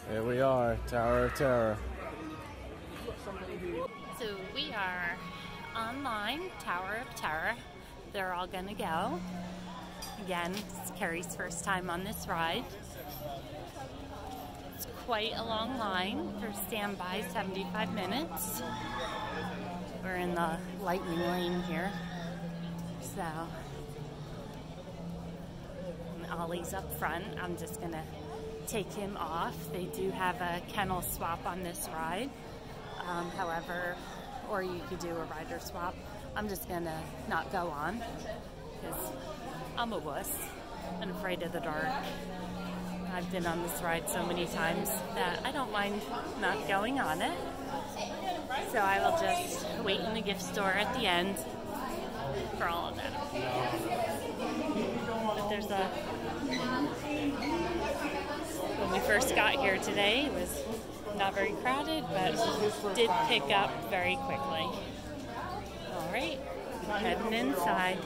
Here we are, Tower of Terror. So we are online, Tower of Terror. They're all gonna go. Again, it's Carrie's first time on this ride. It's quite a long line for standby, 75 minutes. We're in the lightning lane here. So, and Ollie's up front. I'm just gonna take him off. They do have a kennel swap on this ride. However, or you could do a rider swap. I'm just gonna not go on because I'm a wuss and afraid of the dark. I've been on this ride so many times that I don't mind not going on it. So I will just wait in the gift store at the end for all of that. But there's when we first got here today, it was not very crowded, but did pick up very quickly. All right, heading inside.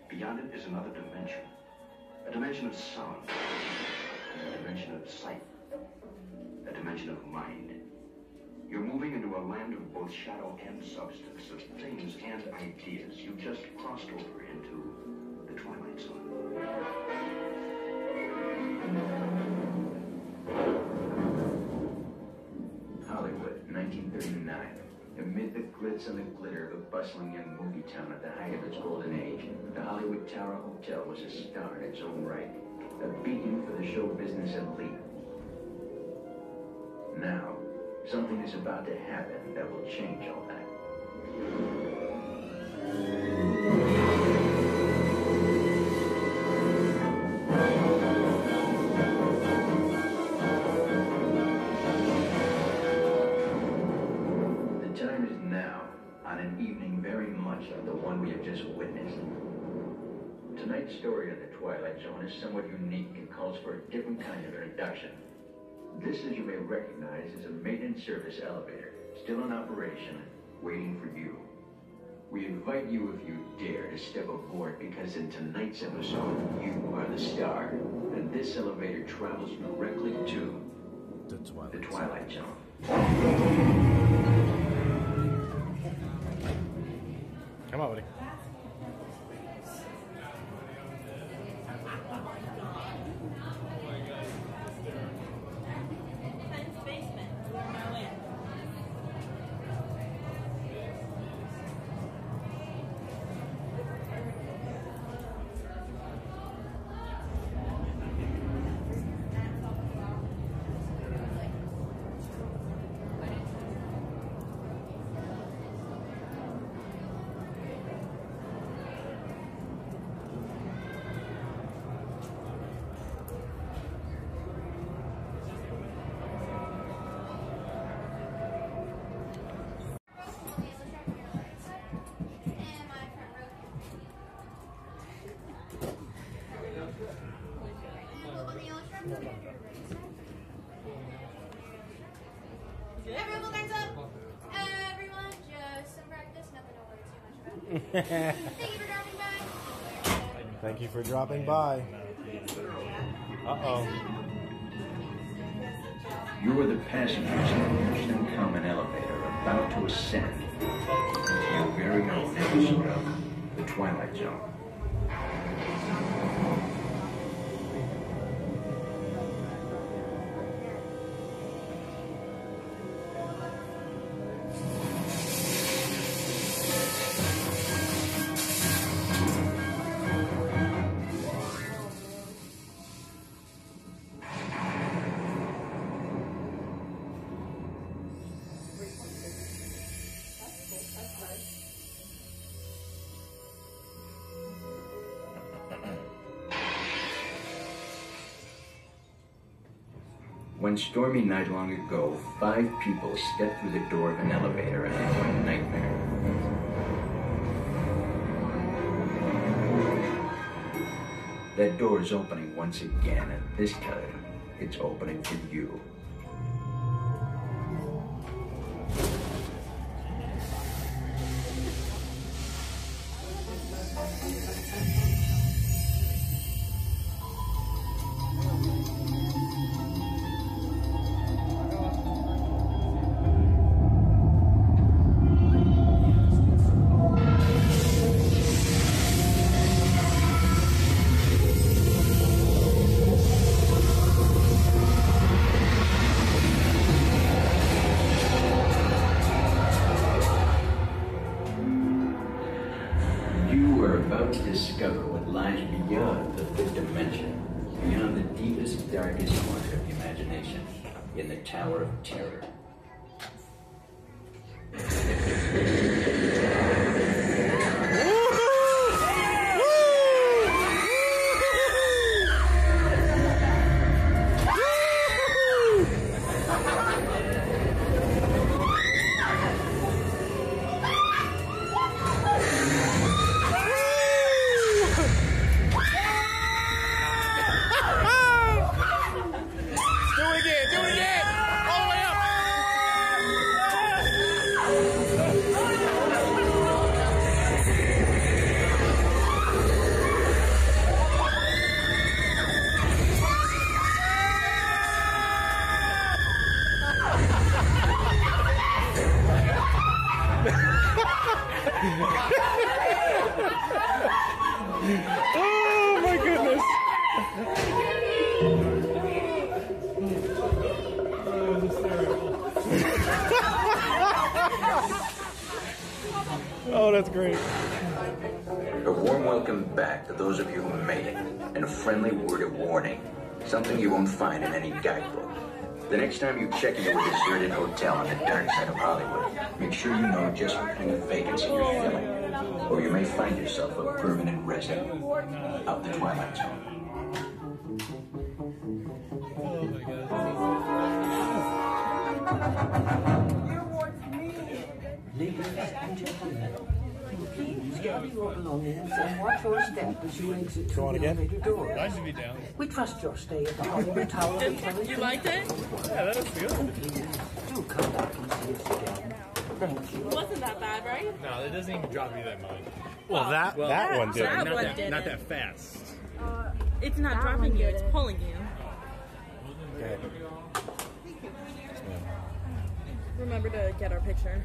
Beyond it is another dimension, a dimension of sound, a dimension of sight, a dimension of mind. You're moving into a land of both shadow and substance, of things and ideas. You just crossed over into the twilight zone. Hollywood, 1939. Amid the glitz and the glitter of a bustling young movie town at the height of its golden age, the Hollywood Tower Hotel was a star in its own right, a beacon for the show business elite. Now, something is about to happen that will change all that. On an evening very much like the one we have just witnessed. Tonight's story on the Twilight Zone is somewhat unique and calls for a different kind of introduction. This, as you may recognize, is a maintenance service elevator, still in operation, waiting for you. We invite you, if you dare, to step aboard, because in tonight's episode, you are the star, and this elevator travels directly to the Twilight Zone. Come on, buddy. Everyone hold hands up. Everyone, just some practice, nothing to worry too much about. Thank you for dropping by. Thank you for dropping by. Uh-oh. You are the passengers in the first-in-common elevator about to ascend into your very own episode of the Twilight Zone. One stormy night long ago, 5 people stepped through the door of an elevator and into a nightmare. That door is opening once again, and this time, it's opening for you. To discover what lies beyond the 5th dimension, beyond the deepest, darkest corner of the imagination, in the Tower of Terror. Oh my goodness! Oh, this is terrible. Oh, that's great. A warm welcome back to those of you who made it, and a friendly word of warning. Something you won't find in any guidebook. The next time you check into a deserted hotel on the dark side of Hollywood, make sure you know just what kind of vacancy you're filling, or you may find yourself a permanent resident of the Twilight Zone. Oh my God. Ladies and gentlemen, please gather your belongings and watch your step as you exit through the elevator doors. I should be down. We trust your stay at the Hollywood Tower. You liked it? Yeah, that was good. Do come back and see us again. Thank you. It wasn't that bad, right? No, it doesn't even drop you that much. Well, that one did. that Not one that, didn't. not that fast. It's not dropping you, it's pulling you. Okay. Remember to get our picture.